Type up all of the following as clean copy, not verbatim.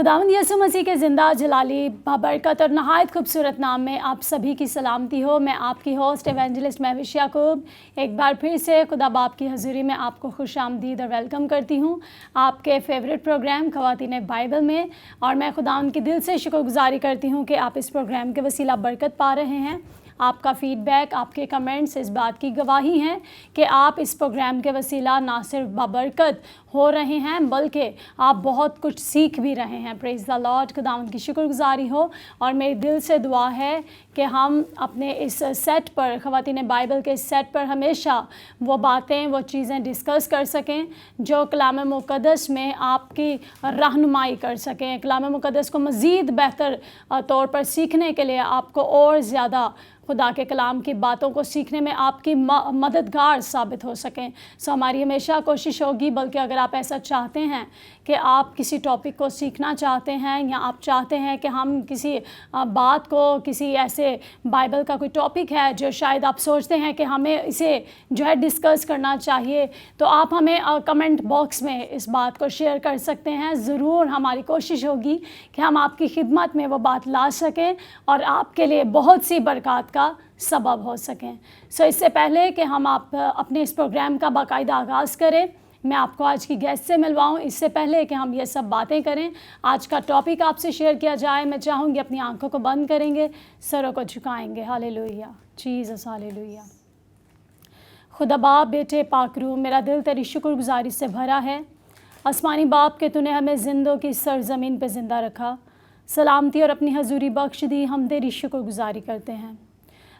खुदावंद यीशु मसीह के ज़िंदा जलाली बाबरकत और नहायत खूबसूरत नाम में आप सभी की सलामती हो। मैं आपकी होस्ट एवेंजलिस्ट महविश याकूब एक बार फिर से खुदा बाप की हज़ूरी में आपको खुशामदीद और वेलकम करती हूँ आपके फेवरेट प्रोग्राम ख़वातीन बाइबल में। और मैं खुदावंद के दिल से शुक्रगुजारी करती हूँ कि आप इस प्रोग्राम के वसीला बरकत पा रहे हैं। आपका फ़ीडबैक, आपके कमेंट्स इस बात की गवाही हैं कि आप इस प्रोग्राम के वसीला ना सिर्फ बाबरकत हो रहे हैं बल्कि आप बहुत कुछ सीख भी रहे हैं। प्रेज़ द लॉर्ड, खुदावंद की शुक्रगुजारी हो। और मेरे दिल से दुआ है कि हम अपने इस सेट पर, ख़वातीन बाइबल के सेट पर हमेशा वो बातें, वो चीज़ें डिस्कस कर सकें जो कलाम मुक़द्दस में आपकी रहनुमाई कर सकें। कलाम मुक़द्दस को मज़ीद बेहतर तौर पर सीखने के लिए आपको और ज़्यादा खुदा के कलाम की बातों को सीखने में आपकी मददगार साबित हो सकें। सो हमारी हमेशा कोशिश होगी, बल्कि अगर आप ऐसा चाहते हैं कि आप किसी टॉपिक को सीखना चाहते हैं या आप चाहते हैं कि हम किसी बात को, किसी ऐसे बाइबल का कोई टॉपिक है जो शायद आप सोचते हैं कि हमें इसे जो है डिस्कस करना चाहिए, तो आप हमें कमेंट बॉक्स में इस बात को शेयर कर सकते हैं। ज़रूर हमारी कोशिश होगी कि हम आपकी खिदमत में वो बात ला सकें और आपके लिए बहुत सी बरकत का सबब हो सकें। सो इससे पहले कि हम आप अपने इस प्रोग्राम का बाकायदा आगाज़ करें, मैं आपको आज की गेस्ट से मिलवाऊं। इससे पहले कि हम ये सब बातें करें, आज का टॉपिक आपसे शेयर किया जाए, मैं चाहूँगी अपनी आंखों को बंद करेंगे, सरों को झुकाएंगे। Hallelujah, Jesus hallelujah. खुदा बाप, बेटे पाकरू, मेरा दिल तेरी शुक्रगुजारी से भरा है। आसमानी बाप के तूने हमें जिंदों की सरज़मीन पे ज़िंदा रखा, सलामती और अपनी हजूरी बख्श दी। हम तेरी शुक्रगुजारी करते हैं।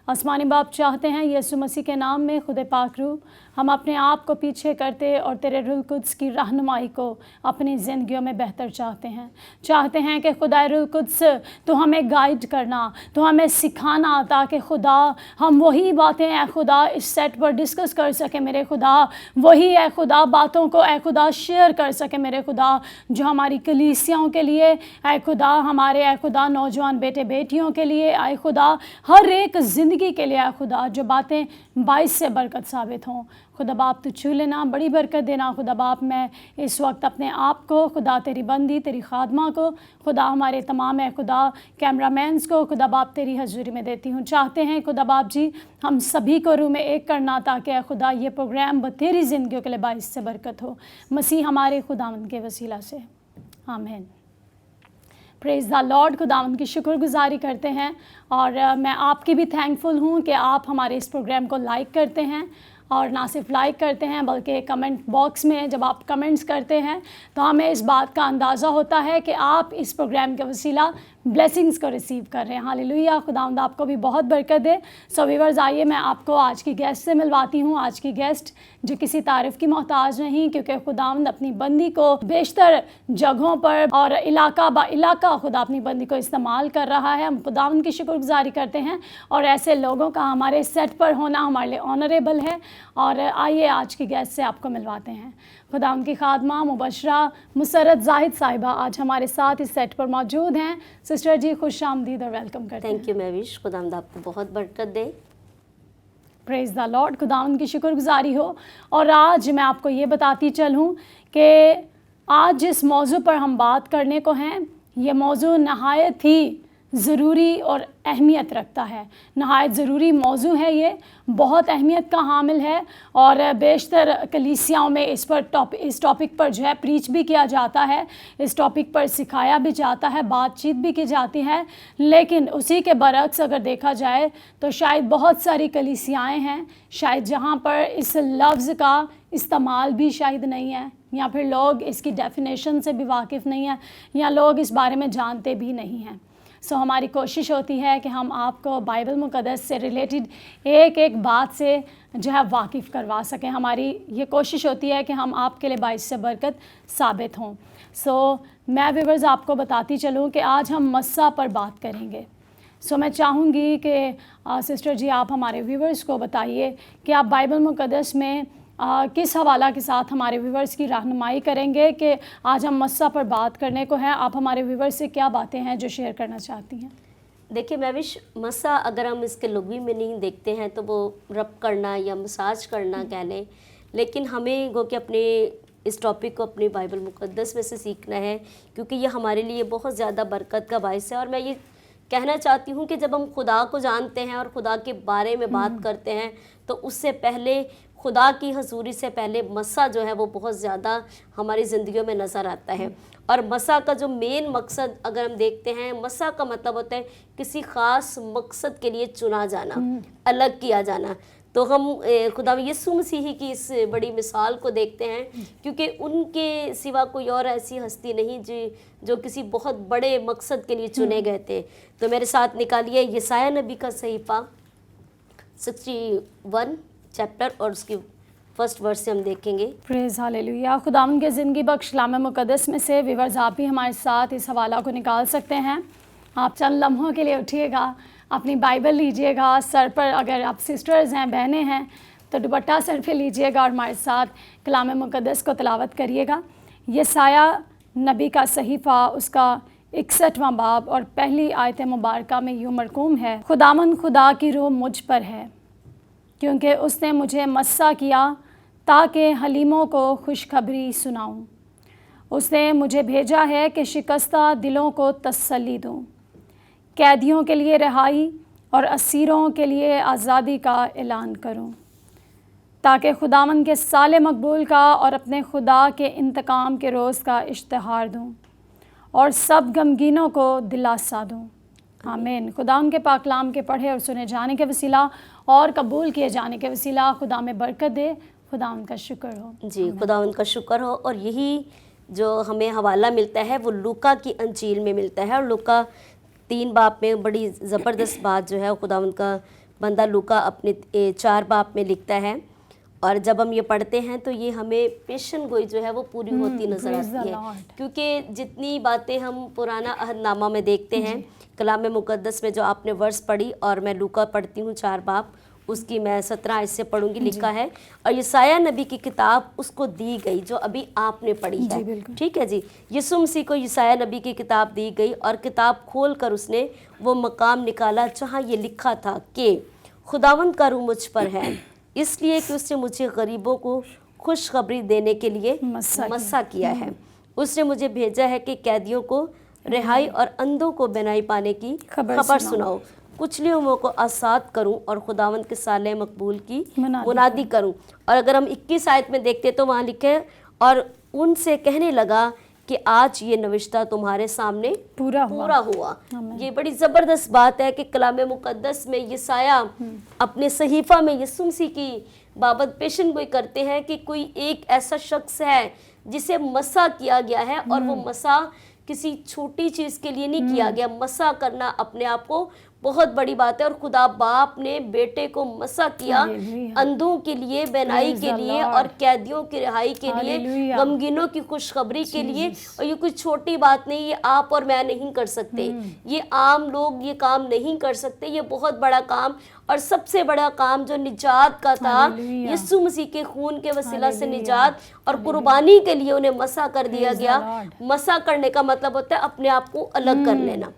आसमानी बाप चाहते हैं यीशु मसीह के नाम में खुदे पाकरू हम अपने आप को पीछे करते और तेरे रूह कुद्स की रहनुमाई को अपनी ज़िंदगियों में बेहतर चाहते हैं कि खुदा रूह कुद्स तो हमें गाइड करना, तो हमें सिखाना, ताकि खुदा हम वही बातें ए खुदा इस सेट पर डिस्कस कर सके मेरे खुदा, वही ए खुदा बातों को ए खुदा शेयर कर सके मेरे खुदा, जो हमारी कलीसियाओं के लिए ए खुदा, हमारे ए खुदा नौजवान बेटे बेटियों के लिए ए खुदा, हर एक ज़िंदगी के लिए ए खुदा, जो बातें बाइस से बरकत साबित हों। खुदा बाप तू छू लेना, बड़ी बरकत देना। खुदा बाप मैं इस वक्त अपने आप को खुदा तेरी बंदी, तेरी खादमा को, खुदा हमारे तमाम है खुदा कैमरामैन्स को खुदा बाप तेरी हजूरी में देती हूँ। चाहते हैं खुदा बाप जी हम सभी को रूह में एक करना, ताकि खुदा ये प्रोग्राम तेरी ज़िंदगियों के लिए बाइस से बरकत हो, मसीह हमारे खुदावंद के वसीला से, आमीन। प्रेज़ द लॉर्ड, खुदावंद की शुक्रगुजारी करते हैं। और मैं आपकी भी थैंकफुल हूँ कि आप हमारे इस प्रोग्राम को लाइक करते हैं, और ना सिर्फ लाइक करते हैं बल्कि कमेंट बॉक्स में जब आप कमेंट्स करते हैं तो हमें इस बात का अंदाज़ा होता है कि आप इस प्रोग्राम के वसीला ब्लेसिंग्स को रिसीव कर रहे हैं। हालेलुया, खुदावंद आपको भी बहुत बरकत दे। सो व्यूअर्स, आइए मैं आपको आज की गेस्ट से मिलवाती हूँ। आज की गेस्ट जो किसी तारीफ़ की मोहताज नहीं, क्योंकि खुदावंद अपनी बंदी को बेशतर जगहों पर और इलाका बा इलाका खुदा अपनी बंदी को इस्तेमाल कर रहा है। हम खुदावंद की शुक्रगुजारी करते हैं, और ऐसे लोगों का हमारे सेट पर होना हमारे लिए ऑनरेबल है। और आइए आज की गेस्ट से आपको मिलवाते हैं। खुदावंद की खादमा मुबशरा मुसरत जाहिद साहिबा आज हमारे साथ इस सेट पर मौजूद हैं। सिस्टर जी खुशामदीद और वेलकम करते हैं। थैंक यू महविश, खुदावंद आपको बहुत बरकत दे। प्रेज़ द लॉर्ड, खुदावंद की शुक्रगुजारी हो। और आज मैं आपको ये बताती चलूँ कि आज जिस मौजू पर हम बात करने को हैं, ये मौजू नहायत ही ज़रूरी और अहमियत रखता है। नहायत ज़रूरी मौजू है, ये बहुत अहमियत का हामिल है, और बेशतर कलीसियाओं में इस टॉपिक पर जो है प्रीच भी किया जाता है, इस टॉपिक पर सिखाया भी जाता है, बातचीत भी की जाती है। लेकिन उसी के बरक्स अगर देखा जाए तो शायद बहुत सारी कलीसियाएँ हैं शायद जहाँ पर इस लफ्ज़ का इस्तेमाल भी शायद नहीं है, या फिर लोग इसकी डेफिनेशन से भी वाकिफ़ नहीं है, या लोग इस बारे में जानते भी नहीं हैं। सो हमारी कोशिश होती है कि हम आपको बाइबल मुक़द्दस से रिलेटेड एक एक बात से जो है वाकिफ़ करवा सकें। हमारी ये कोशिश होती है कि हम आपके लिए बाइस से बरकत साबित हों। सो मैं व्यूअर्स आपको बताती चलूँ कि आज हम मस्सा पर बात करेंगे। सो मैं चाहूँगी कि सिस्टर जी आप हमारे व्यूअर्स को बताइए कि आप बाइबल मुक़द्दस में किस हवाला के साथ हमारे व्यूवर्स की रहनुमाई करेंगे कि आज हम मस्सा पर बात करने को हैं। आप हमारे व्यूवर्स से क्या बातें हैं जो शेयर करना चाहती हैं? देखिए महविश, मस्सा अगर हम इसके लुग़वी मीनिंग देखते हैं तो वो रब करना या मसाज करना कह लें, लेकिन हमें गो कि अपने इस टॉपिक को अपनी बाइबल मुक़द्दस में से सीखना है, क्योंकि ये हमारे लिए बहुत ज़्यादा बरकत का बायस है। और मैं ये कहना चाहती हूँ कि जब हम खुदा को जानते हैं और खुदा के बारे में बात करते हैं, तो उससे पहले खुदा की हजूरी से पहले मसा जो है वो बहुत ज़्यादा हमारी ज़िंदगियों में नज़र आता है। और मसा का जो मेन मकसद अगर हम देखते हैं, मसा का मतलब होता है किसी ख़ास मकसद के लिए चुना जाना, अलग किया जाना। तो हम खुदा यीशु मसीह की इस बड़ी मिसाल को देखते हैं, क्योंकि उनके सिवा कोई और ऐसी हस्ती नहीं जो किसी बहुत बड़े मकसद के लिए चुने गए थे। तो मेरे साथ निकालिए यशायाह नबी का सहीफ़ा 61 चैप्टर और उसकी फर्स्ट वर्स से हम देखेंगे। Praise hallelujah. खुदावंद के ज़िंदगी बख्श कलाम मुक़द्दस में से व्यूअर्स आप भी हमारे साथ इस हवाला को निकाल सकते हैं। आप चंद लम्हों के लिए उठिएगा, अपनी बाइबल लीजिएगा, सर पर अगर आप सिस्टर्स हैं, बहनें हैं, तो दुपट्टा सर पे लीजिएगा और हमारे साथ कलाम मुक़द्दस को तिलावत करिएगा। यशायाह नबी का सहीफ़ा उसका 61वां बाब और पहली आयत मुबारका में यूँ मरकूम है, खुदावंद खुदा की रूह मुझ पर है, क्योंकि उसने मुझे मस्सा किया ताकि हलीमों को खुशखबरी सुनाऊं। उसने मुझे भेजा है कि शिकस्ता दिलों को तसल्ली दूं, कैदियों के लिए रिहाई और असीरों के लिए आज़ादी का ऐलान करूं, ताकि खुदावंद के साल मकबूल का और अपने खुदा के इंतकाम के रोज़ का इश्तिहार दूं और सब गमगीनों को दिलासा दूं। आमीन। खुदा उनके पाकलाम के पढ़े और सुने जाने के वसीला और कबूल किए जाने के वसीला खुदा में बरकत दे। खुदा उनका शुक्र हो। जी, खुदा उनका शुक्र हो। और यही जो हमें हवाला मिलता है वो लूका की अंजील में मिलता है, और लूका 3 बाब में बड़ी ज़बरदस्त बात जो है खुदा उनका बंदा लूका अपने 4 बाब में लिखता है। और जब हम ये पढ़ते हैं तो ये हमें पेशन गोई जो है वो पूरी होती नज़र आती है, क्योंकि जितनी बातें हम पुराना अहदनामा में देखते हैं, कलाम मुक़द्दस में जो आपने वर्स पढ़ी, और मैं लूका पढ़ती हूँ 4 बाब, उसकी मैं 17 इससे पढ़ूंगी, लिखा है और यशायाह नबी की किताब उसको दी गई जो अभी आपने पढ़ी है। ठीक है जी, यीशु मसीह को यशायाह नबी की किताब दी गई और किताब खोल कर उसने वो मकाम निकाला जहाँ ये लिखा था कि खुदावंद का रूह मुझ पर है, इसलिए कि उसने मुझे गरीबों को खुशखबरी देने के लिए मस्सा किया है। उसने मुझे भेजा है कि कैदियों को रिहाई और अंधों को बेनाई पाने की खबर सुनाओ, कुचलियों को आज़ाद करूं और खुदावंद के साले मकबूल की मुनादी करूं। और अगर हम 21 आयत में देखते तो वहाँ लिखे, और उनसे कहने लगा कि आज ये नविश्ता तुम्हारे सामने पूरा हुआ। ये बड़ी ज़बरदस्त बात है कि कलाम मुक़द्दस में यशायाह अपने सहीफ़ा में यीशु मसीह की बाबत पेशन गोई करते हैं कि कोई एक ऐसा शख्स है जिसे मसा किया गया है, और वो मसा किसी छोटी चीज़ के लिए नहीं किया गया। मसा करना अपने आप को बहुत बड़ी बात है, और खुदा बाप ने बेटे को मसा किया अंधों के लिए, बेनाई के लिए, और कैदियों की रिहाई के लिए, गमगीनों की खुशखबरी के लिए। और ये कोई छोटी बात नहीं, ये आप और मैं नहीं कर सकते, ये आम लोग ये काम नहीं कर सकते, ये बहुत बड़ा काम, और सबसे बड़ा काम जो निजात का था, यीशु मसीह के खून के वसीला से निजात और कुर्बानी के लिए उन्हें मसा कर दिया गया। मसा करने का मतलब होता है अपने आप को अलग कर लेना।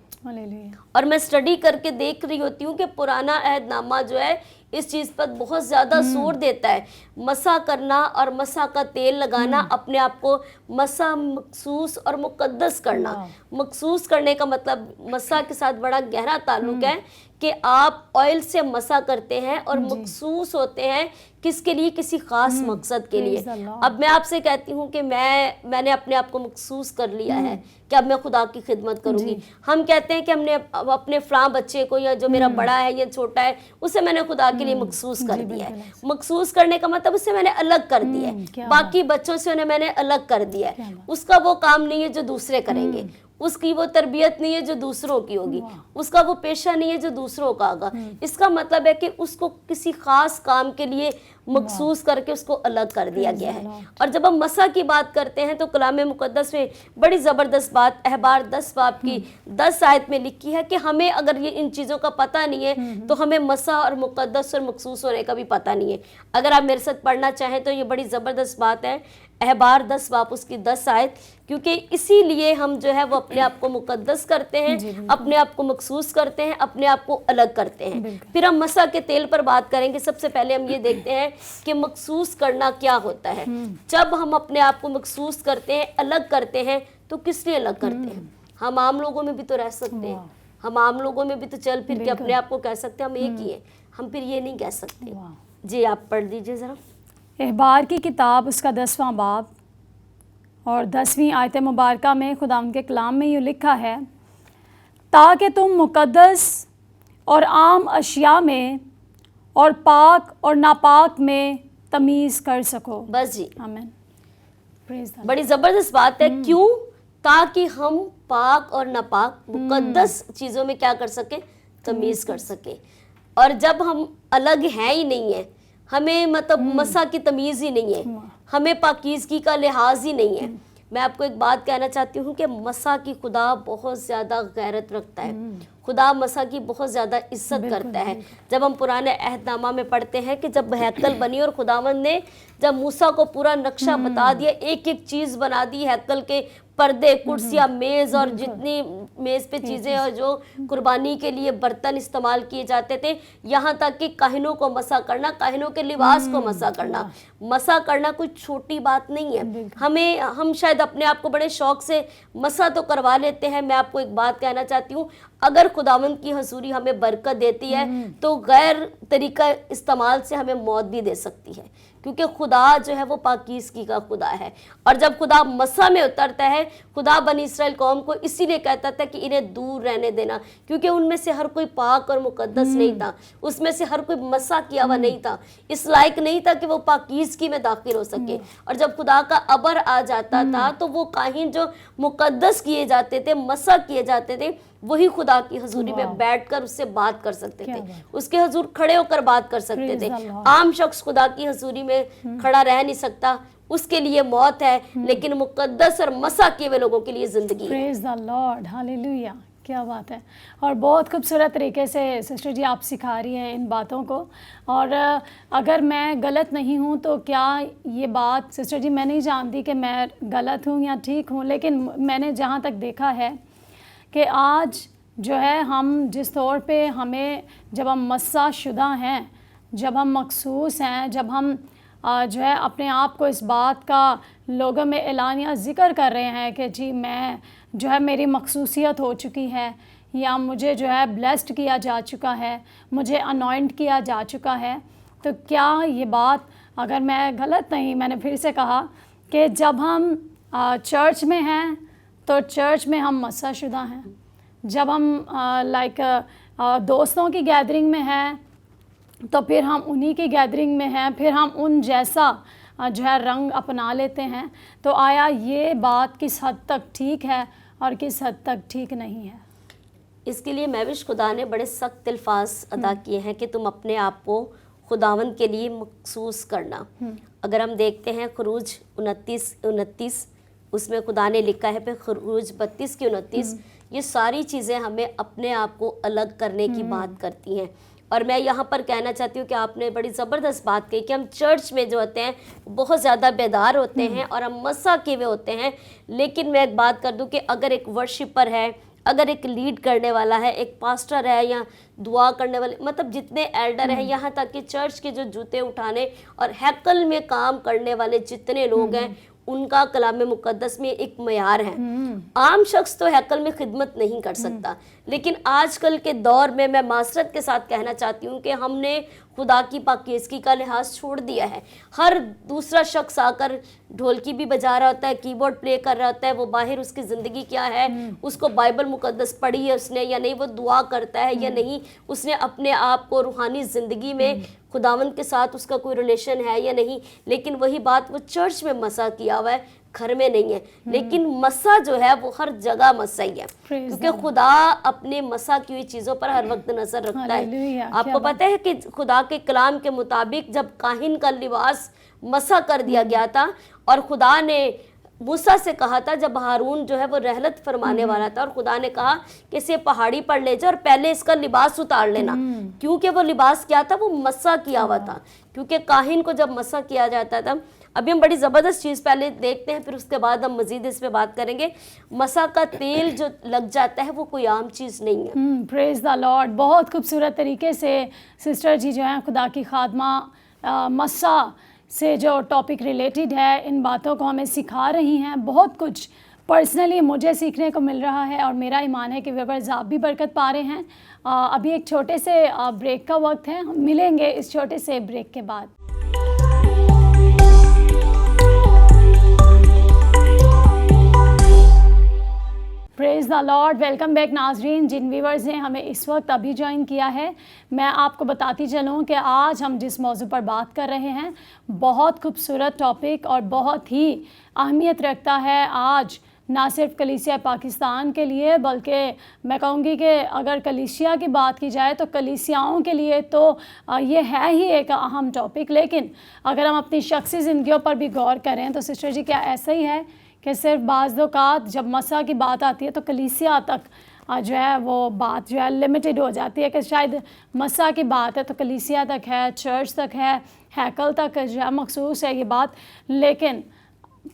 और मैं स्टडी करके देख रही होती हूँ कि पुराना अहदनामा जो है इस चीज़ पर बहुत ज़्यादा जोर देता है, मसा करना और मसा का तेल लगाना, अपने आप को मसा मखसूस और मुकद्दस करना। मखसूस करने का मतलब मसा के साथ बड़ा गहरा ताल्लुक है कि आप ऑयल से मसा करते हैं और मखसूस होते हैं किसके लिए, किसी खास मकसद के लिए। अब मैं आपसे कहती हूँ कि मैंने अपने आप को मखसूस कर लिया है कि अब मैं खुदा की खिदमत करूँगी। हम कहते हैं कि हमने अपने फलां बच्चे को, या जो मेरा बड़ा है या छोटा है, उसे मैंने खुदा के लिए मखसूस कर दिया है। मखसूस करने का मतलब उसे मैंने अलग कर दिया है, बाकी बच्चों से उन्हें मैंने अलग कर दिया है। उसका वो काम नहीं है जो दूसरे करेंगे, उसकी वो तरबियत नहीं है जो दूसरों की होगी, उसका वो पेशा नहीं है जो दूसरों का होगा। इसका मतलब है कि उसको किसी खास काम के लिए मखसूस करके उसको अलग कर दिया गया है। और जब हम मसा की बात करते हैं तो कलाम मुक़द्दस में बड़ी ज़बरदस्त बात अहबार 10 बाब की 10 आयत में लिखी है कि हमें अगर ये इन चीज़ों का पता नहीं है तो हमें मसा और मुक़द्दस और मखसूस होने का भी पता नहीं है। अगर आप मेरे साथ पढ़ना चाहें तो ये बड़ी ज़बरदस्त बात है, अहबार 10 बाब उसकी 10 आयत, क्योंकि इसीलिए हम जो है वो अपने आप को मुकद्दस करते हैं, अपने आप को मखसूस करते हैं, अपने आप को अलग करते हैं। फिर हम मसा के तेल पर बात करेंगे। सबसे पहले हम ये देखते हैं کہ मखसूस करना क्या होता है। जब हम अपने आप को मखसूस करते हैं, अलग करते हैं, तो किस लिए अलग करते हैं? हम आम लोगों में भी तो रह सकते हैं, हम आम लोगों में भी तो चल फिर के अपने आप को कह सकते हैं हम एक ही हैं, हम फिर ये नहीं कह सकते। जी आप पढ़ दीजिए ज़रा। अहबार की किताब उसका 10वां बाब और 10वीं आयत मुबारका में खुदावंद के कलाम में ये लिखा है, ताकि तुम मुक़द्दस और आम अशिया में और पाक और नापाक में तमीज़ कर सको। बस जी, आमीन। प्रेज़ द बड़ी ज़बरदस्त बात है। क्यों? ताकि हम पाक और नापाक मुक़द्दस चीज़ों में क्या कर सके, तमीज़ कर सके। और जब हम अलग हैं ही नहीं है, हमें मतलब मसा की तमीज़ ही नहीं है, हमें पाकीज़गी का लिहाज ही नहीं है। मैं आपको एक बात कहना चाहती हूँ कि मसा की खुदा बहुत ज़्यादा गैरत रखता है, खुदा मसा की बहुत ज़्यादा इज्जत करता है। जब हम पुराने अहदनामा में पढ़ते हैं कि जब हैकल बनी और खुदावंद ने जब मूसा को पूरा नक्शा बता दिया, एक एक चीज़ बना दी, हैकल के पर्दे, कुर्सियाँ, मेज़ और जितनी मेज़ पे चीज़ें और जो कुर्बानी के लिए बर्तन इस्तेमाल किए जाते थे, यहाँ तक कि काहिनों को मसा करना, काहिनों के लिबास को मसा करना। मसा करना कोई छोटी बात नहीं है। हम शायद अपने आप को बड़े शौक से मसा तो करवा लेते हैं। मैं आपको एक बात कहना चाहती हूँ, अगर खुदावंद की हजूरी हमें बरकत देती है तो गैर तरीका इस्तेमाल से हमें मौत भी दे सकती है, क्योंकि खुदा जो है वो पाकीज़गी का खुदा है। और जब खुदा मसा में उतरता है, खुदा बनी इसराइल कौम को इसीलिए कहता था कि इन्हें दूर रहने देना, क्योंकि उनमें से हर कोई पाक और मुकद्दस नहीं था, उसमें से हर कोई मसा किया हुआ नहीं था, इस लायक नहीं था कि वो पाकीज़गी में दाखिल हो सके। और जब खुदा का अबर आ जाता था तो वो काहिन जो मुकद्दस किए जाते थे, मसा किए जाते थे, वही खुदा की हजूरी में बैठकर उससे बात कर सकते थे, उसके हजूर खड़े होकर बात कर सकते थे। आम शख्स खुदा की हजूरी में खड़ा रह नहीं सकता, उसके लिए मौत है, लेकिन मुकद्दस और मसा किए हुए लोगों के लिए जिंदगी है। प्रेज़ द लॉर्ड, हालेलुया, क्या बात है। और बहुत खूबसूरत तरीके से सिस्टर जी आप सिखा रही हैं इन बातों को। और अगर मैं गलत नहीं हूँ तो क्या ये बात सिस्टर जी, मैं नहीं जानती कि मैं गलत हूँ या ठीक हूँ, लेकिन मैंने जहाँ तक देखा है कि आज जो है हम जिस तौर पे हमें जब हम मस्सा शुदा हैं, जब हम मखसूस हैं, जब हम जो है अपने आप को इस बात का लोगों में एलानिया ज़िक्र कर रहे हैं कि जी मैं जो है मेरी मखसूसियत हो चुकी है, या मुझे जो है ब्लेस्ड किया जा चुका है, मुझे अनॉइंट किया जा चुका है, तो क्या ये बात, अगर मैं गलत नहीं, मैंने फिर से कहा कि जब हम चर्च में हैं तो चर्च में हम मस्सा शुदा हैं, जब हम दोस्तों की गैदरिंग में हैं तो फिर हम उन्हीं की गैदरिंग में हैं, फिर हम उन जैसा जो है रंग अपना लेते हैं। तो आया ये बात किस हद तक ठीक है और किस हद तक ठीक नहीं है? इसके लिए महविश खुदा ने बड़े सख्त अल्फाज अदा किए हैं कि तुम अपने आप को खुदावंद के लिए मखसूस करना। अगर हम देखते हैं खरूज 29 उसमें खुदा ने लिखा है, फिर खरूज 32 की 29, ये सारी चीज़ें हमें अपने आप को अलग करने की बात करती हैं। और मैं यहाँ पर कहना चाहती हूँ कि आपने बड़ी ज़बरदस्त बात कही कि हम चर्च में जो होते हैं बहुत ज़्यादा बेदार होते हैं और हम मसा किए हुए होते हैं। लेकिन मैं एक बात कर दूँ कि अगर एक वर्शिपर है, अगर एक लीड करने वाला है, एक पास्टर है या दुआ करने वाले, मतलब जितने एल्डर हैं, यहाँ तक कि चर्च के जो जूते उठाने और हैकल में काम करने वाले जितने लोग हैं, उनका कलाम मुकद्दस में एक मयार है। आम शख्स तो हैकल में खिदमत नहीं कर सकता, लेकिन आजकल के दौर में मैं मासरत के साथ कहना चाहती हूँ कि हमने खुदा की पाकीज़गी का लिहाज छोड़ दिया है। हर दूसरा शख्स आकर ढोलकी भी बजा रहा होता है, कीबोर्ड प्ले कर रहा होता है, वो बाहर उसकी ज़िंदगी क्या है, उसको बाइबल मुकद्दस पढ़ी है उसने या नहीं, वो दुआ करता है या नहीं, उसने अपने आप को रूहानी ज़िंदगी में खुदावंद के साथ उसका कोई रिलेशन है या नहीं। लेकिन वही बात, वो चर्च में मसा किया हुआ है, घर में नहीं है। लेकिन मसा जो है वो हर जगह मसा ही है, क्योंकि खुदा अपने मसा की हुई चीज़ों पर हर वक्त नज़र रखता है। आपको पता है कि खुदा के कलाम के मुताबिक जब काहिन का लिबास मसा कर दिया गया था और खुदा ने मूसा से कहा था, जब हारून जो है वो रहलत फरमाने वाला था, और खुदा ने कहा कि इसे पहाड़ी पर ले जा और पहले इसका लिबास उतार लेना, क्योंकि वो लिबास क्या था, वो मसा किया हुआ था। क्योंकि काहिन को जब मसा किया जाता था, अभी हम बड़ी ज़बरदस्त चीज़ पहले देखते हैं, फिर उसके बाद हम मज़ीद इस पे बात करेंगे। मसा का तेल जो लग जाता है वो कोई आम चीज़ नहीं है। Praise the Lord. बहुत खूबसूरत तरीके से सिस्टर जी जो हैं खुदा की खादमा मस्सा से जो टॉपिक रिलेटेड है, इन बातों को हमें सिखा रही हैं। बहुत कुछ पर्सनली मुझे सीखने को मिल रहा है और मेरा ईमान है कि व्यूअर्स आप भी बरकत पा रहे हैं। अभी एक छोटे से ब्रेक का वक्त है, हम मिलेंगे इस छोटे से ब्रेक के बाद। Praise the Lord, welcome back नाजरीन। जिन व्यूवर्स ने हमें इस वक्त अभी ज्वाइन किया है, मैं आपको बताती चलूँ कि आज हम जिस मौजू पर बात कर रहे हैं बहुत खूबसूरत टॉपिक और बहुत ही अहमियत रखता है आज ना सिर्फ कलीसिया पाकिस्तान के लिए, बल्कि मैं कहूँगी कि अगर कलीसिया की बात की जाए तो कलीसियाओं के लिए तो ये है ही एक अहम टॉपिक। लेकिन अगर हम अपनी शख्सी ज़िंदगियों पर भी गौर करें तो सिस्टर जी, क्या ऐसा ही है कि सिर्फ बाज़ औक़ात जब मसा की बात आती है तो कलीसिया तक जो है वो बात जो है लिमिटेड हो जाती है कि शायद मसा की बात है तो कलीसिया तक है, चर्च तक है, हैकल तक जो है मखसूस है ये बात। लेकिन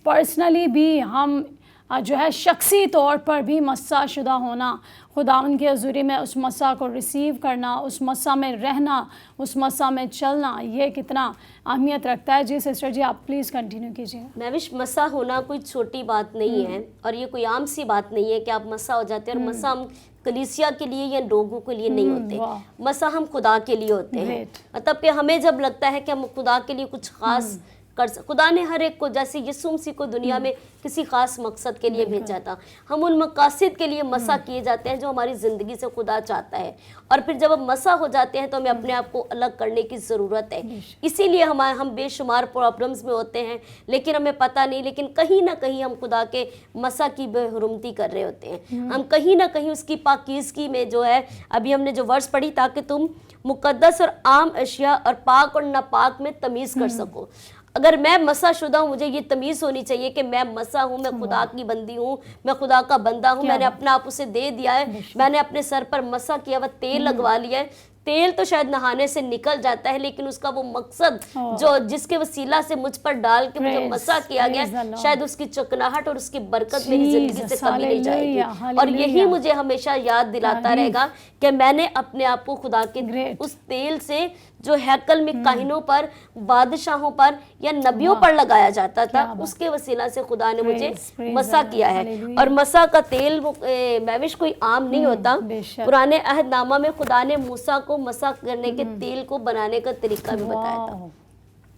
पर्सनली भी हम जो है शख्सी तौर पर भी मस्सा शुदा होना, खुदावंद की हज़ूरी में उस मस्सा को रिसीव करना, उस मस्सा में रहना, उस मस्सा में चलना, ये कितना अहमियत रखता है। जी सिस्टर जी, आप प्लीज़ कंटिन्यू कीजिए। महविश, मसा होना कोई छोटी बात नहीं है और ये कोई आम सी बात नहीं है कि आप मसा हो जाते हैं। और मसा हम कलीसिया के लिए या लोगों के लिए नहीं होते, मसा हम खुदा के लिए होते हैं। मतलब कि हमें जब लगता है कि हम खुदा के लिए कुछ खास खुदा ने हर एक को, जैसे यीशु मसीह को दुनिया में किसी खास मकसद के लिए भेजा था, हम उन मकासद के लिए मसा किए जाते हैं जो हमारी ज़िंदगी से खुदा चाहता है। और फिर जब हम मसा हो जाते हैं तो हमें अपने आप को अलग करने की ज़रूरत है। इसीलिए हम बेशुमार प्रॉब्लम्स में होते हैं लेकिन हमें पता नहीं, लेकिन कहीं ना कहीं हम खुदा के मसा की बेहुरमती कर रहे होते हैं। हम कहीं ना कहीं उसकी पाकीज़गी में जो है, अभी हमने जो वर्स पढ़ी, ताकि तुम मुकद्दस और आम अशिया और पाक और नापाक में तमीज़ कर सको। अगर मैं मसा शुदा हूँ, मुझे ये तमीज़ होनी चाहिए कि मैं मसा हूँ, मैं खुदा की बंदी हूँ, मैं खुदा का बंदा हूँ, मैंने अपना आप उसे दे दिया है, मैंने अपने सर पर मसा किया हुआ तेल लगवा लिया है। तेल तो शायद नहाने से निकल जाता है, लेकिन उसका वो मकसद जो जिसके वसीला से मुझ पर डाल के मुझे मसा किया गया, शायद उसकी चुकनाहट और उसकी बरकत मेरी जिंदगी से कभी नहीं जाएगी। और यही मुझे हमेशा याद दिलाता रहेगा कि मैंने अपने आप को खुदा के उस तेल से जो हैकल में काहिनों पर, बादशाहों पर या नबियों पर लगाया जाता था, उसके वसीला से खुदा ने मुझे मसा किया है। और मसा का तेल महविश कोई आम नहीं होता। पुराने अहदनामा में खुदा ने मूसा को मसा करने के तेल को बनाने का तरीका भी बताया था।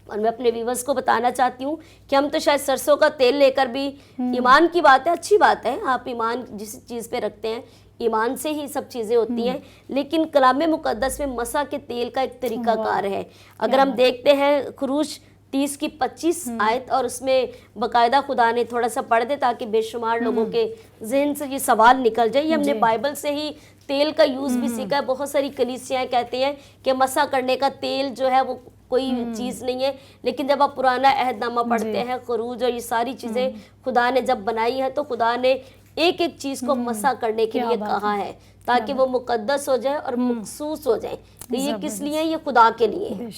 और मैं अपने व्यूअर्स को बताना चाहती हूँ कि हम तो शायद सरसों का तेल लेकर भी, ईमान की बात है, अच्छी बात है, आप ईमान जिस चीज़ पे रखते हैं ईमान से ही सब चीज़ें होती हैं, लेकिन कलाम मुकद्दस में मसा के तेल का एक तरीक़ाकार है। अगर हम देखते हैं खुरूज 30 की 25 आयत, और उसमें बाकायदा खुदा ने थोड़ा सा पढ़ दे ताकि बेशुमार लोगों के जहन से ये सवाल निकल जाए। ये हमने बाइबल से ही तेल का यूज़ भी सीखा है। बहुत सारी कलीसियाएँ कहती हैं कि मसा करने का तेल जो है वो कोई चीज़ नहीं है, लेकिन जब आप पुराना अहदनामा पढ़ते हैं, खुरूज और ये सारी चीज़ें खुदा ने जब बनाई हैं तो खुदा ने एक एक चीज़ को मसा करने के लिए कहा है ताकि वो मुकद्दस हो जाए और मखसूस हो जाए। तो ये किस लिए? ये खुदा के लिए।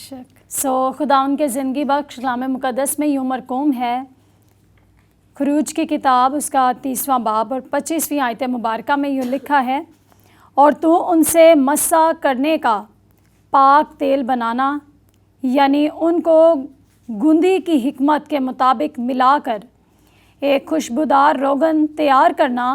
खुदा उनके ज़िंदगी बख्श कलाम मुकद्दस में यूं मरकूम है, खुरूज की किताब उसका 30वां बाब और 25वीं आयत मुबारका में यूं लिखा है, और तू उनसे मसा करने का पाक तेल बनाना, यानी उनको गुंदी की हिकमत के मुताबिक मिलाकर एक खुशबूदार रोगन तैयार करना,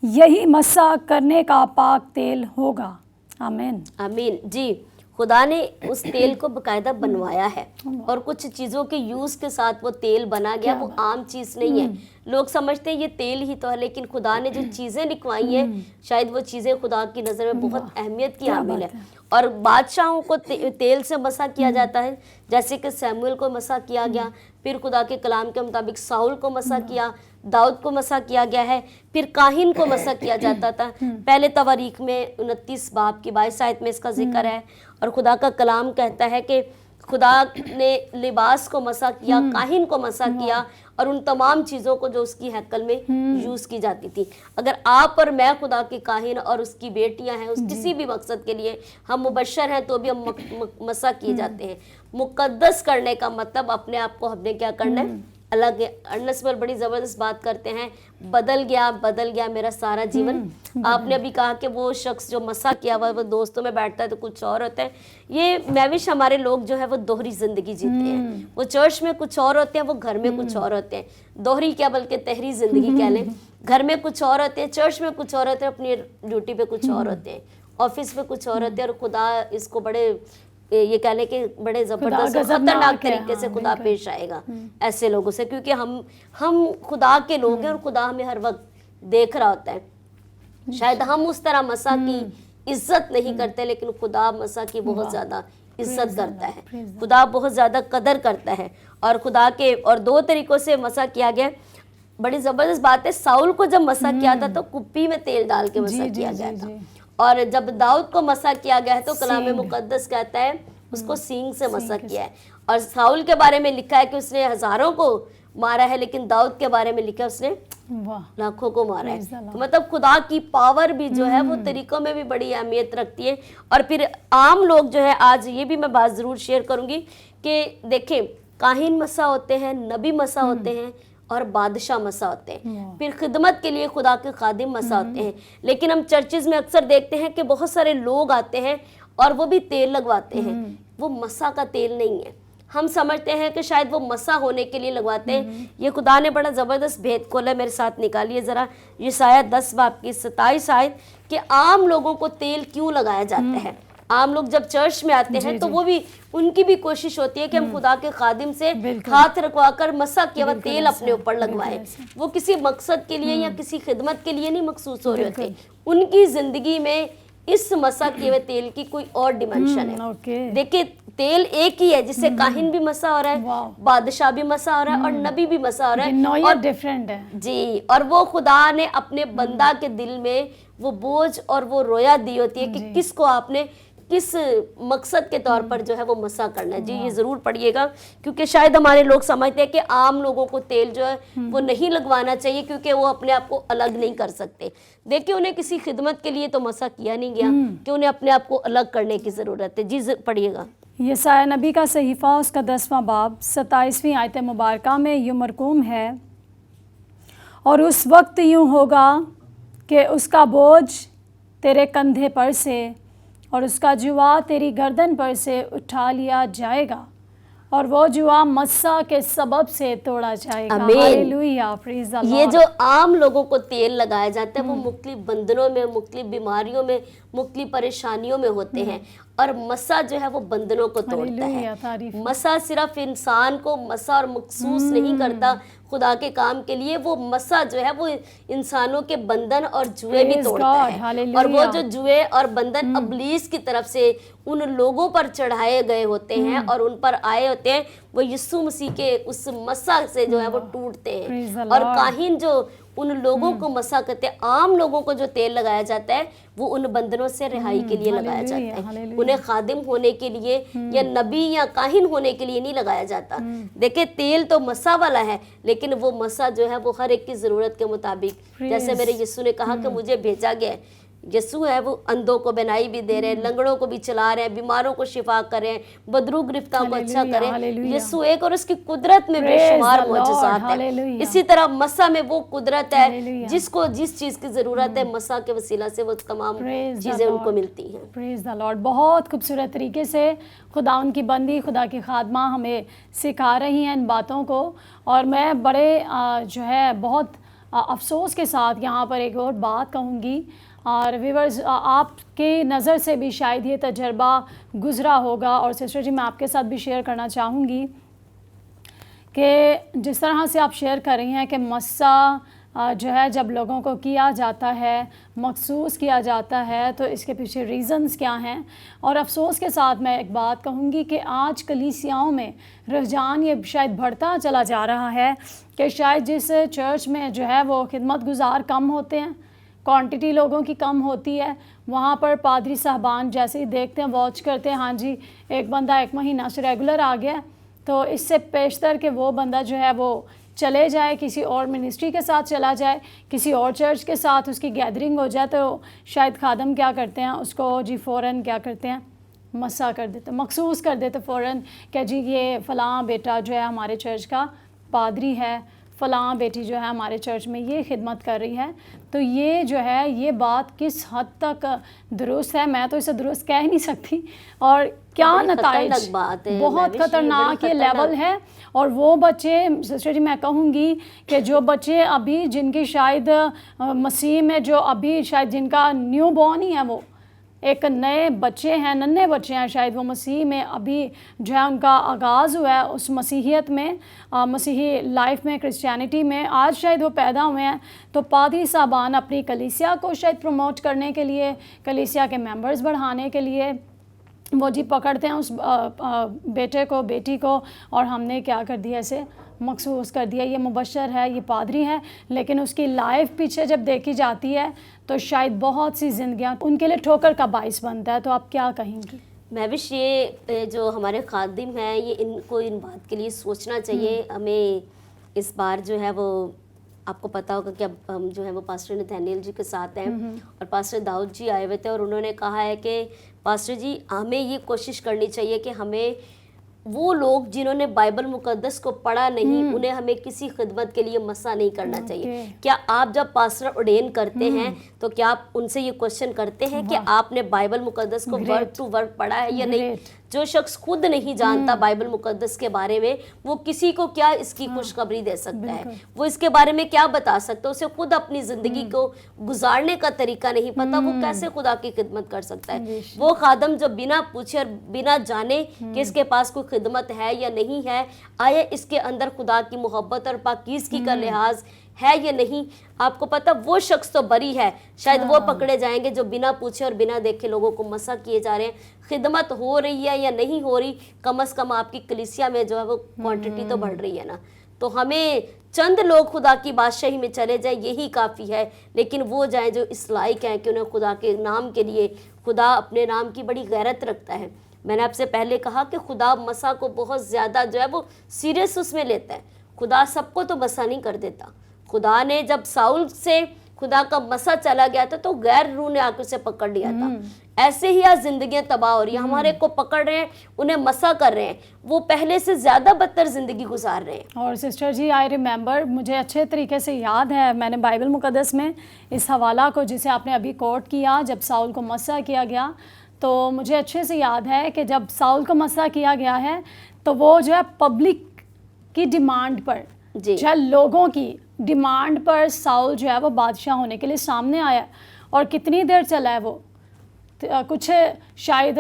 यही मसा करने का पाक तेल होगा। आमीन आमीन। जी, खुदा ने उस तेल को बाकायदा बनवाया है और कुछ चीज़ों के यूज़ के साथ वो तेल बना गया। वो आम चीज़ नहीं है। लोग समझते हैं ये तेल ही तो है, लेकिन खुदा ने जो चीज़ें लिखवाई हैं शायद वो चीज़ें खुदा की नज़र में बहुत अहमियत की हामिल है। और बादशाहों को तेल से मसा किया जाता है, जैसे कि सैमुअल को मसा किया गया, फिर खुदा के कलाम के मुताबिक साउल को मसा किया, दाऊद को मसा किया गया है, फिर काहिन को मसा किया जाता था। पहले तवारीख में 29 बाब की 22 आयत में इसका जिक्र है। और खुदा का कलाम कहता है कि खुदा ने लिबास को मसा किया, काहिन को मसा किया, और उन तमाम चीज़ों को जो उसकी हैकल में यूज़ की जाती थी। अगर आप और मैं खुदा के काहिन और उसकी बेटियां हैं, उस किसी भी मकसद के लिए हम मुबशर हैं, तो भी हम मसा किए जाते हैं। मुकद्दस करने का मतलब अपने आप को हमने क्या करना है? الگ ہے. ارنسٹ بڑی زبردست بات کرتے ہیں, بدل گیا میرا سارا جیون. آپ نے ابھی کہا کہ وہ شخص جو مسا کیا ہوا وہ دوستوں میں بیٹھتا ہے تو کچھ اور ہوتا ہے. یہ میوش ہمارے لوگ جو ہے وہ دوہری زندگی جیتے ہیں. وہ چرچ میں کچھ اور ہوتے ہیں, وہ گھر میں کچھ اور ہوتے ہیں. دوہری کیا بلکہ تہری زندگی کہہ لیں. گھر میں کچھ اور ہوتے ہیں, چرچ میں کچھ اور ہوتے ہیں, اپنی ڈیوٹی پہ کچھ اور ہوتے ہیں, آفس میں کچھ اور ہوتے ہیں. اور خدا اس کو بڑے یہ کہہ لیں کہ بڑے زبردست خطرناک طریقے سے خدا پیش آئے گا ایسے لوگوں سے, کیونکہ ہم خدا کے لوگ ہیں اور خدا ہمیں ہر وقت دیکھ رہا ہوتا ہے. شاید ہم اس طرح مسا کی عزت نہیں کرتے, لیکن خدا مسا کی بہت زیادہ عزت کرتا ہے, خدا بہت زیادہ قدر کرتا ہے. اور خدا کے اور 2 طریقوں سے مسا کیا گیا. بڑی زبردست بات ہے, ساؤل کو جب مسا کیا تھا تو کپی میں تیل ڈال کے مسا کیا گیا تھا, اور جب داؤد کو مسا کیا گیا ہے تو کلام مقدس کہتا ہے اس کو سینگ سے مسا کیا ہے. اور ساؤل کے بارے میں لکھا ہے کہ اس نے ہزاروں کو مارا ہے, لیکن داؤد کے بارے میں لکھا ہے اس نے لاکھوں کو مارا ہے. تو مطلب خدا کی پاور بھی جو ہے وہ طریقوں میں بھی بڑی اہمیت رکھتی ہے. اور پھر عام لوگ جو ہے, آج یہ بھی میں بات ضرور شیئر کروں گی کہ دیکھیں کاہن مسا ہوتے ہیں, نبی مسا ہوتے ہیں, اور بادشاہ مسا ہوتے ہیں. پھر خدمت کے لیے خدا کے خادم مسا ہوتے ہیں. لیکن ہم چرچز میں اکثر دیکھتے ہیں کہ بہت سارے لوگ آتے ہیں اور وہ بھی تیل لگواتے ہیں, وہ مسا کا تیل نہیں ہے. ہم سمجھتے ہیں کہ شاید وہ مسا ہونے کے لیے لگواتے ہیں. یہ خدا نے بڑا زبردست بھید کھولا, میرے ساتھ نکالیے ذرا یسایہ 10 باب کی 27 آیت کہ عام لوگوں کو تیل کیوں لگایا جاتا ہے. عام لوگ جب چرچ میں آتے ہیں تو وہ بھی ان کی بھی کوشش ہوتی ہے کہ ہم خدا کے خادم سے ہاتھ رکھوا کر مسا کیا ہوا تیل اپنے اوپر لگوائیں. وہ کسی مقصد کے لیے یا کسی خدمت کے لیے نہیں مخصوص ہو رہے ہوتے. ان کی زندگی میں اس مسا کیے ہوئے تیل کی کوئی اور ڈیمنشن ہے. دیکھیں تیل ایک ہی ہے جس سے کاہن بھی مسا ہو رہا ہے, بادشاہ بھی مسا ہو رہا ہے, اور نبی بھی مسا ہو رہا ہے, اور ڈیفرنٹ ہے جی. اور وہ خدا نے اپنے بندہ کے دل میں وہ بوجھ اور وہ رویا دی ہوتی ہے کہ کس کو آپ نے کس مقصد کے طور پر جو ہے وہ مسا کرنا ہے. جی یہ ضرور پڑھیے گا, کیونکہ شاید ہمارے لوگ سمجھتے ہیں کہ عام لوگوں کو تیل جو ہے وہ نہیں لگوانا چاہیے کیونکہ وہ اپنے آپ کو الگ نہیں کر سکتے. دیکھیں انہیں کسی خدمت کے لیے تو مسا کیا نہیں گیا کہ انہیں اپنے آپ کو الگ کرنے کی ضرورت ہے. جی پڑھیے گا. یسایہ نبی کا صحیفہ اس کا 10واں باب 27ویں آیت مبارکہ میں یوں مرقوم ہے, اور اس وقت یوں ہوگا کہ اس کا بوجھ تیرے کندھے پر سے اور اس کا جوا تیری گردن پر سے اٹھا لیا جائے گا, اور وہ جوا مسا کے سبب سے توڑا جائے گا. ہاللویا, پریز دی لارڈ. یہ جو عام لوگوں کو تیل لگایا جاتا ہے وہ مختلف بندنوں میں, مختلف بیماریوں میں, مختلف پریشانیوں میں ہوتے ہیں, اور مسا جو ہے وہ بندنوں کو توڑتا ہے. مسا صرف انسان کو مسا اور مخصوص نہیں کرتا خدا کے کام کے لیے, وہ مسا جو ہے وہ انسانوں کے بندن اور جوئے بھی توڑتا ہے. اور وہ جو جوئے اور بندن ابلیس کی طرف سے ان لوگوں پر چڑھائے گئے ہوتے ہیں اور ان پر آئے ہوتے ہیں, وہ یسوع مسیح کے اس مسا سے جو ہے وہ ٹوٹتے ہیں. اور کاہن جو ان لوگوں کو مسا کرتے ہیں, عام لوگوں کو جو تیل لگایا جاتا ہے وہ ان بندنوں سے رہائی کے لیے لگایا جاتا ہے, انہیں خادم ہونے کے لیے یا نبی یا کاہن ہونے کے لیے نہیں لگایا جاتا. دیکھیں تیل تو مسا والا ہے, لیکن وہ مسا جو ہے وہ ہر ایک کی ضرورت کے مطابق, جیسے میرے یسوع نے کہا کہ مجھے بھیجا گیا ہے. یسوع ہے وہ اندھوں کو بینائی بھی دے رہے ہیں, لنگڑوں کو بھی چلا رہے ہیں, بیماروں کو شفا کریں, بدرو گرفتہ کو اچھا کریں. یسوع ایک, اور اس کی قدرت میں بے شمار معجزات ہیں. اسی طرح مسا میں وہ قدرت ہے جس کو جس چیز کی ضرورت ہے مسا کے وسیلہ سے وہ تمام چیزیں ان کو ملتی ہیں. پریز دی لارڈ. بہت خوبصورت طریقے سے خدا ان کی بندی, خدا کی خادمہ ہمیں سکھا رہی ہیں ان باتوں کو. اور میں بڑے جو ہے بہت افسوس کے ساتھ یہاں پر ایک اور بات کہوں گی, اور ویورز آپ کی نظر سے بھی شاید یہ تجربہ گزرا ہوگا, اور سسٹر جی میں آپ کے ساتھ بھی شیئر کرنا چاہوں گی کہ جس طرح سے آپ شیئر کر رہی ہیں کہ مسا جو ہے جب لوگوں کو کیا جاتا ہے, مخصوص کیا جاتا ہے, تو اس کے پیچھے ریزنز کیا ہیں. اور افسوس کے ساتھ میں ایک بات کہوں گی کہ آج کلیسیاؤں میں رجحان یہ شاید بڑھتا چلا جا رہا ہے کہ شاید جس چرچ میں جو ہے وہ خدمت گزار کم ہوتے ہیں, کوانٹٹی لوگوں کی کم ہوتی ہے, وہاں پر پادری صاحبان جیسے ہی دیکھتے ہیں واچ کرتے ہیں, ہاں جی ایک بندہ 1 مہینہ سے ریگولر آ گیا, تو اس سے پیشتر کہ وہ بندہ جو ہے وہ چلے جائے, کسی اور منسٹری کے ساتھ چلا جائے, کسی اور چرچ کے ساتھ اس کی گیدرنگ ہو جائے, تو شاید خادم کیا کرتے ہیں اس کو جی فوراً کیا کرتے ہیں مسا کر دیتے, مخصوص کر دیتے فوراً کہ جی یہ فلاں بیٹا جو ہے ہمارے چرچ کا پادری ہے، فلاں بیٹی جو ہے ہمارے چرچ میں یہ خدمت کر رہی ہے، تو یہ جو ہے یہ بات کس حد تک درست ہے، میں تو اسے درست کہہ ہی نہیں سکتی، اور کیا نتائج، بہت خطرناک یہ لیول ہے۔ اور وہ بچے سسٹر جی، میں کہوں گی کہ جو بچے ابھی جن کی شاید مسیح میں جو ابھی شاید جن کا نیو بورن ہی ہے، وہ ایک نئے بچے ہیں، ننھے بچے ہیں، شاید وہ مسیح میں ابھی جو ہے ان کا آغاز ہوا ہے اس مسیحیت میں، مسیحی لائف میں، کرسچینٹی میں، آج شاید وہ پیدا ہوئے ہیں، تو پادری صاحبان اپنی کلیسیا کو شاید پروموٹ کرنے کے لیے، کلیسیا کے ممبرز بڑھانے کے لیے وہ جی پکڑتے ہیں اس بیٹے کو، بیٹی کو، اور ہم نے کیا کر دیا، اسے مخصوص کر دیا، یہ مبشر ہے، یہ پادری ہے، لیکن اس کی لائف پیچھے جب دیکھی جاتی ہے تو شاید بہت سی زندگیاں ان کے لیے ٹھوکر کا باعث بنتا ہے۔ تو آپ کیا کہیں گی؟ مہوش، یہ جو ہمارے خادم ہیں یہ ان کو ان بات کے لیے سوچنا چاہیے۔ ہمیں اس بار جو ہے وہ آپ کو پتا ہوگا کہ اب ہم جو ہے وہ پاسٹر نتھانیل جی کے ساتھ ہیں اور پاسٹر داؤد جی آئے ہوئے تھے، اور انہوں نے کہا ہے کہ پاسٹر جی ہمیں یہ کوشش کرنی چاہیے کہ ہمیں وہ لوگ جنہوں نے بائبل مقدس کو پڑھا نہیں انہیں ہمیں کسی خدمت کے لیے مسا نہیں کرنا چاہیے۔ کیا آپ جب پاسٹر اورڈین کرتے ہیں تو کیا آپ ان سے یہ کوشچن کرتے ہیں کہ آپ نے بائبل مقدس کو ورڈ ٹو ورڈ پڑھا ہے یا نہیں؟ جو شخص خود نہیں جانتا بائبل مقدس کے بارے میں، وہ کسی کو کیا اس کی خوشخبری دے سکتا ہے؟ وہ اس کے بارے میں کیا بتا سکتا ہے؟ اسے خود اپنی زندگی کو گزارنے کا طریقہ نہیں پتا، وہ کیسے خدا کی خدمت کر سکتا ہے؟ وہ خادم جو بنا پوچھے اور بنا جانے کہ اس کے پاس کوئی خدمت ہے یا نہیں ہے، آیا اس کے اندر خدا کی محبت اور پاکیزگی کا لحاظ ہے یا نہیں، آپ کو پتا وہ شخص تو بری ہے۔ شاید وہ پکڑے جائیں گے جو بنا پوچھے اور بنا دیکھے لوگوں کو مسا کیے جا رہے ہیں۔ خدمت ہو رہی ہے یا نہیں ہو رہی، کم از کم آپ کی کلیسیا میں جو ہے وہ کوانٹٹی تو بڑھ رہی ہے نا۔ تو ہمیں چند لوگ خدا کی بادشاہی میں چلے جائیں یہی کافی ہے، لیکن وہ جائیں جو اس لائق ہیں کہ انہیں خدا کے نام کے لیے، خدا اپنے نام کی بڑی غیرت رکھتا ہے۔ میں نے آپ سے پہلے کہا کہ خدا مسا کو بہت زیادہ جو ہے وہ سیریس اس میں لیتا ہے۔ خدا سب کو تو مسا نہیں کر دیتا۔ خدا نے جب ساؤل سے خدا کا مسا چلا گیا تھا تو غیر روح نے آ کے اسے پکڑ لیا تھا۔ ایسے ہی آج زندگیاں تباہ ہو رہی ہیں، ہمارے کو پکڑ رہے ہیں، انہیں مسا کر رہے ہیں، وہ پہلے سے زیادہ بدتر زندگی گزار رہے ہیں۔ اور سسٹر جی آئی ریممبر، مجھے اچھے طریقے سے یاد ہے، میں نے بائبل مقدس میں اس حوالہ کو جسے آپ نے ابھی کوٹ کیا، جب ساؤل کو مسا کیا گیا، تو مجھے اچھے سے یاد ہے کہ جب ساؤل کو مسا کیا گیا ہے تو وہ جو ہے پبلک کی ڈیمانڈ پر، جو ہے لوگوں کی ڈیمانڈ پر ساؤل جو ہے وہ بادشاہ ہونے کے لیے سامنے آیا، اور کتنی دیر چلا ہے وہ، کچھ شاید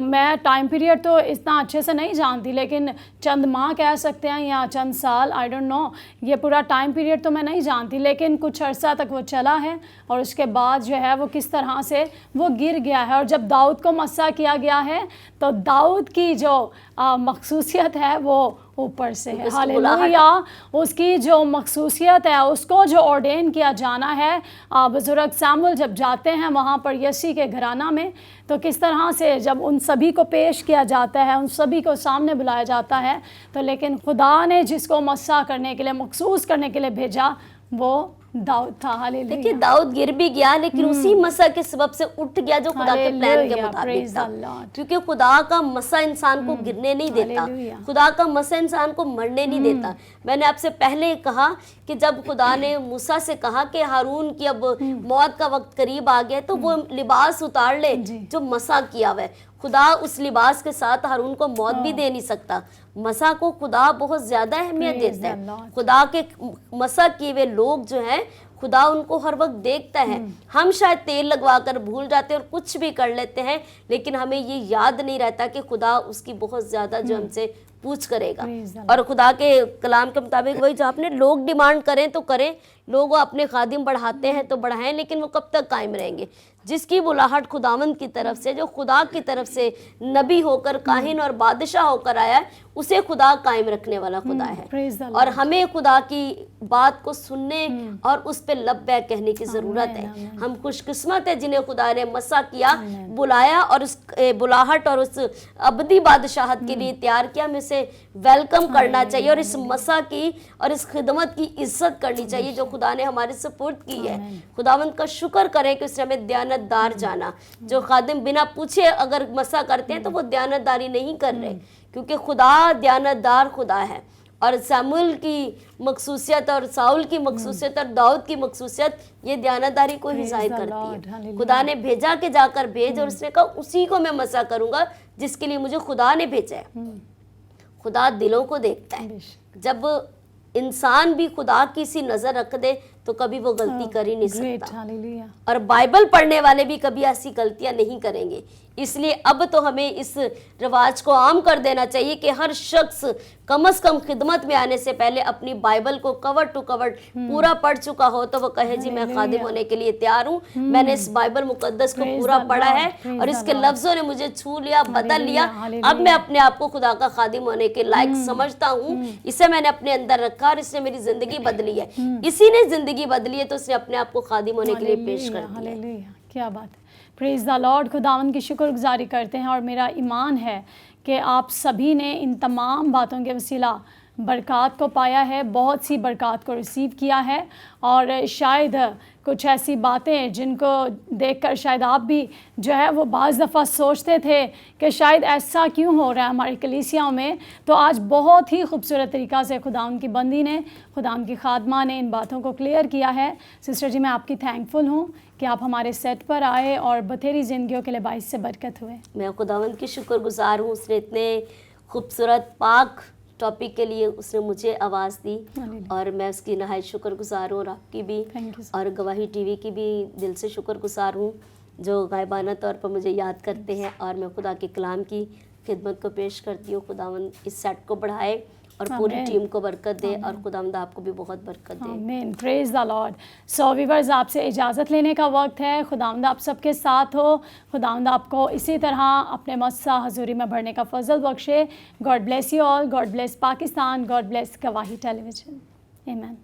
میں ٹائم پیریڈ تو اتنا اچھے سے نہیں جانتی، لیکن چند ماہ کہہ سکتے ہیں یا چند سال، آئی ڈونٹ نو، یہ پورا ٹائم پیریڈ تو میں نہیں جانتی، لیکن کچھ عرصہ تک وہ چلا ہے، اور اس کے بعد جو ہے وہ کس طرح سے وہ گر گیا ہے۔ اور جب داؤد کو مسا کیا گیا ہے تو داؤد کی جو مخصوصیت ہے وہ اوپر سے ہے، ہاللویا، اس کی جو مخصوصیت ہے، اس کو جو آرڈین کیا جانا ہے، بزرگ ساموئیل جب جاتے ہیں وہاں پر یسی کے گھرانہ میں، تو کس طرح سے جب ان سبھی کو پیش کیا جاتا ہے، ان سبھی کو سامنے بلایا جاتا ہے، تو لیکن خدا نے جس کو مسا کرنے کے لیے، مخصوص کرنے کے لیے بھیجا، وہ داؤد تھا۔ ہاللویا۔ دیکھیے داؤد گر بھی گیا لیکن اسی مسا کے سبب سے اٹھ گیا جو خدا کے پلان کے مطابق تھا، کیونکہ خدا کا مسا انسان کو گرنے نہیں دیتا، خدا کا مسا انسان کو مرنے نہیں دیتا۔ میں نے آپ سے پہلے کہا کہ جب خدا نے موسیٰ سے کہا کہ ہارون کی اب موت کا وقت قریب آ گیا تو وہ لباس اتار لے جو مسا کیا ہوا ہے، خدا اس لباس کے ساتھ ہارون کو موت بھی دے نہیں سکتا۔ مسا کو خدا بہت زیادہ اہمیت دیتا ہے۔ خدا کے مسا کیے ہوئے لوگ جو ہیں خدا ان کو ہر وقت دیکھتا ہے۔ ہم شاید تیل لگوا کر بھول جاتے ہیں اور کچھ بھی کر لیتے ہیں، لیکن ہمیں یہ یاد نہیں رہتا کہ خدا اس کی بہت زیادہ جو ہم سے پوچھ کرے گا۔ اور خدا کے کلام کے مطابق وہی جو آپ نے لوگ ڈیمانڈ کریں تو کریں، لوگ اپنے خادم بڑھاتے ہیں تو بڑھائیں، لیکن وہ کب تک قائم رہیں گے؟ جس کی بلاہٹ خداوند کی طرف سے، جو خدا کی طرف سے نبی ہو کر، کاہن اور بادشاہ ہو کر آیا ہے، اسے خدا قائم رکھنے والا خدا ہے۔ اور ہمیں خدا کی بات کو سننے اور اس پہ لب بیک کہنے کی ضرورت ہے۔ ہم خوش قسمت ہے جنہیں خدا نے مسا کیا، بلایا، اور اس بلاہٹ اور اس ابدی بادشاہت کے لیے تیار کیا۔ ہمیں اسے ویلکم کرنا چاہیے اور اس مسا کی اور اس خدمت کی عزت کرنی چاہیے جو خدا نے ہمارے سپرد کی ہے۔ خداوند کا شکر کریں کہ اس نے ہمیں دیانت دار جانا۔ جو خادم بنا پوچھے اگر مسا کرتے ہیں تو وہ دیانت داری نہیں کر رہے، کیونکہ خدا دیانت دار خدا ہے۔ اور سیموئل کی مخصوصیت اور ساؤل کی مخصوصیت اور داؤد کی مخصوصیت یہ دیانتداری کو ہی ظاہر کرتی ہے. خدا نے بھیجا کہ جا کر بھیج، اور اس نے کہا اسی کو میں مسح کروں گا جس کے لیے مجھے خدا نے بھیجا ہے. خدا دلوں کو دیکھتا ہے. جب انسان بھی خدا کی سی نظر رکھ دے تو کبھی وہ غلطی کر ہی نہیں سکتا. اور بائبل پڑھنے والے بھی کبھی ایسی غلطیاں نہیں کریں گے. اس لیے اب تو ہمیں اس رواج کو عام کر دینا چاہیے کہ ہر شخص کم از کم خدمت میں آنے سے پہلے اپنی بائبل کو کور ٹو کور پورا پڑھ چکا ہو تو وہ کہے جی میں خادم ہونے کے لیے تیار ہوں، میں نے اس بائبل مقدس کو پورا پڑھا ہے اور اس کے لفظوں نے مجھے چھو لیا، بدل لیا، اب میں اپنے آپ کو خدا کا خادم ہونے کے لائق سمجھتا ہوں، اسے میں نے اپنے اندر رکھا اور اس نے میری زندگی بدلی ہے. اسی نے زندگی بدلی ہے تو اس نے اپنے آپ کو خادم ہونے کے لیے پیش کر دیا. کیا بات ہے. پریز دا لارڈ. خداوند کی شکر گزاری کرتے ہیں اور میرا ایمان ہے کہ آپ سبھی نے ان تمام باتوں کے وسیلہ برکات کو پایا ہے، بہت سی برکات کو ریسیو کیا ہے، اور شاید کچھ ایسی باتیں جن کو دیکھ کر شاید آپ بھی جو ہے وہ بعض دفعہ سوچتے تھے کہ شاید ایسا کیوں ہو رہا ہے ہماری کلیسیاؤں میں، تو آج بہت ہی خوبصورت طریقہ سے خداوند کی بندی نے، خداوند کی خادمہ نے ان باتوں کو کلیئر کیا ہے. سسٹر جی میں آپ کی تھینکفل ہوں کہ آپ ہمارے سیٹ پر آئے اور بتھیری زندگیوں کے لیے باعث سے برکت ہوئے. میں خداوند کی شکر گزار ہوں، اس نے اتنے خوبصورت پاک ٹاپک کے لیے اس نے مجھے آواز دی اور میں اس کی نہایت شکر گزار ہوں، اور آپ کی بھی اور گواہی ٹی وی کی بھی دل سے شکر گزار ہوں جو غائبانہ طور پر مجھے یاد کرتے ہیں. اور میں خدا کے کلام کی خدمت کو پیش کرتی ہوں. خداوند اس سیٹ کو بڑھائے اور پوری ٹیم کو برکت دے، اور خداوند آپ کو بھی بہت برکت دے. آمین. پریز دا لارڈ. سو ویورز آپ سے اجازت لینے کا وقت ہے. خداوند آپ سب کے ساتھ ہو. خداوند آپ کو اسی طرح اپنے مسح حضوری میں بڑھنے کا فضل بخشے. God bless you all. God bless Pakistan. God bless گواہی ٹیلی ویژن. آمین.